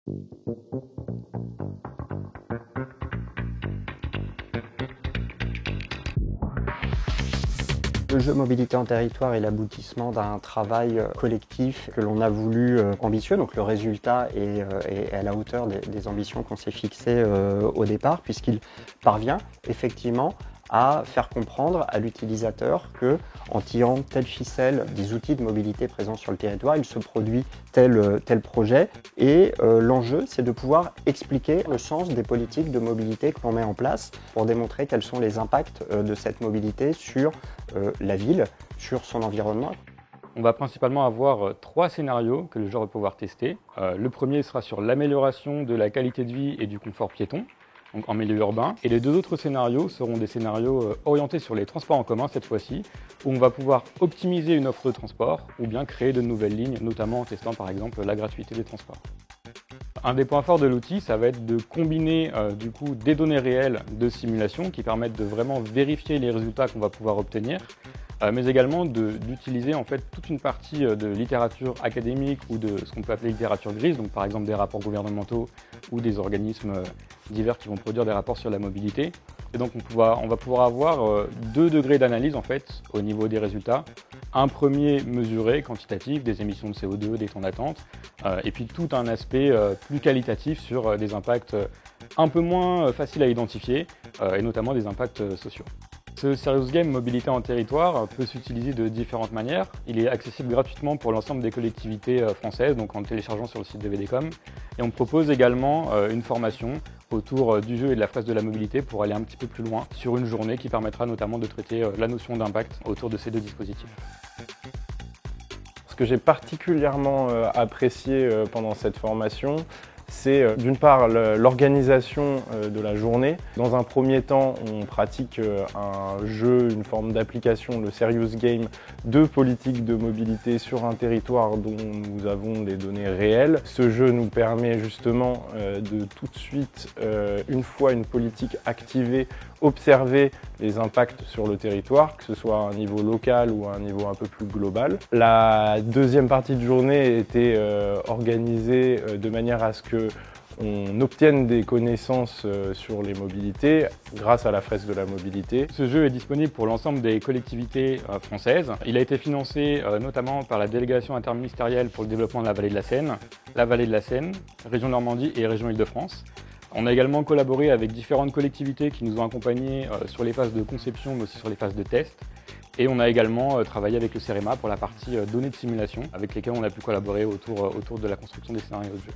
Le jeu Mobilité en territoire est l'aboutissement d'un travail collectif que l'on a voulu ambitieux. Donc le résultat est à la hauteur des ambitions qu'on s'est fixées au départ, puisqu'il parvient effectivement à faire comprendre à l'utilisateur que, en tirant telle ficelle des outils de mobilité présents sur le territoire, il se produit tel projet. Et l'enjeu, c'est de pouvoir expliquer le sens des politiques de mobilité que l'on met en place pour démontrer quels sont les impacts de cette mobilité sur la ville, sur son environnement. On va principalement avoir 3 scénarios que le joueur va pouvoir tester. Le premier sera sur l'amélioration de la qualité de vie et du confort piéton, donc en milieu urbain. Et les 2 autres scénarios seront des scénarios orientés sur les transports en commun cette fois-ci, où on va pouvoir optimiser une offre de transport ou bien créer de nouvelles lignes, notamment en testant par exemple la gratuité des transports. Un des points forts de l'outil, ça va être de combiner des données réelles de simulation qui permettent de vraiment vérifier les résultats qu'on va pouvoir obtenir, mais également d'utiliser en fait toute une partie de littérature académique ou de ce qu'on peut appeler littérature grise, donc par exemple des rapports gouvernementaux ou des organismes divers qui vont produire des rapports sur la mobilité. Et donc on va pouvoir avoir 2 degrés d'analyse en fait au niveau des résultats. Un premier mesuré, quantitatif, des émissions de CO2, des temps d'attente, et puis tout un aspect plus qualitatif sur des impacts un peu moins faciles à identifier, et notamment des impacts sociaux. Ce Serious Game Mobilité en territoire peut s'utiliser de différentes manières. Il est accessible gratuitement pour l'ensemble des collectivités françaises, donc en le téléchargeant sur le site de VDCOM. Et on propose également une formation autour du jeu et de la phase de la mobilité pour aller un petit peu plus loin sur une journée qui permettra notamment de traiter la notion d'impact autour de ces 2 dispositifs. Ce que j'ai particulièrement apprécié pendant cette formation, c'est d'une part l'organisation de la journée. Dans un premier temps, on pratique un jeu, une forme d'application, le Serious Game, de politique de mobilité sur un territoire dont nous avons des données réelles. Ce jeu nous permet justement de tout de suite, une fois une politique activée, observer les impacts sur le territoire, que ce soit à un niveau local ou à un niveau un peu plus global. La deuxième partie de journée était organisée de manière à ce qu'on obtienne des connaissances sur les mobilités grâce à la fresque de la mobilité. Ce jeu est disponible pour l'ensemble des collectivités françaises. Il a été financé notamment par la délégation interministérielle pour le développement de la vallée de la Seine, région Normandie et région Île-de-France. On a également collaboré avec différentes collectivités qui nous ont accompagnés sur les phases de conception mais aussi sur les phases de test. Et on a également travaillé avec le CEREMA pour la partie données de simulation avec lesquelles on a pu collaborer autour de la construction des scénarios de jeu.